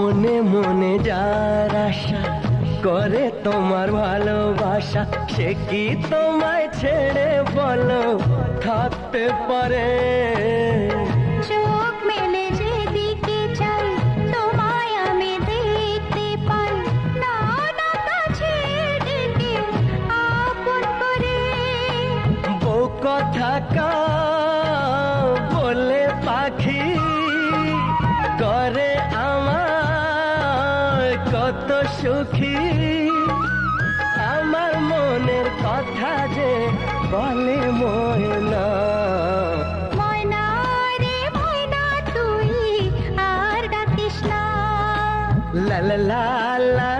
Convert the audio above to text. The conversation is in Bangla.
মনে মনে যার আশা করে তোমার ভালোবাসা, সে কি তোমায় ছেড়ে বলো থাকতে পারে? চোখ মেলে যেদিকে চাই তোমায় আমি দেখতে পাই, না না কাছে ডেকে আপন করে। বউ কথা কা বলে পাখি করে আমার কত সুখী, আমার মনের কথা যে বলে ময়না। ময়না রে ময়না তুই আর ডাকিস না। লা লা লা লা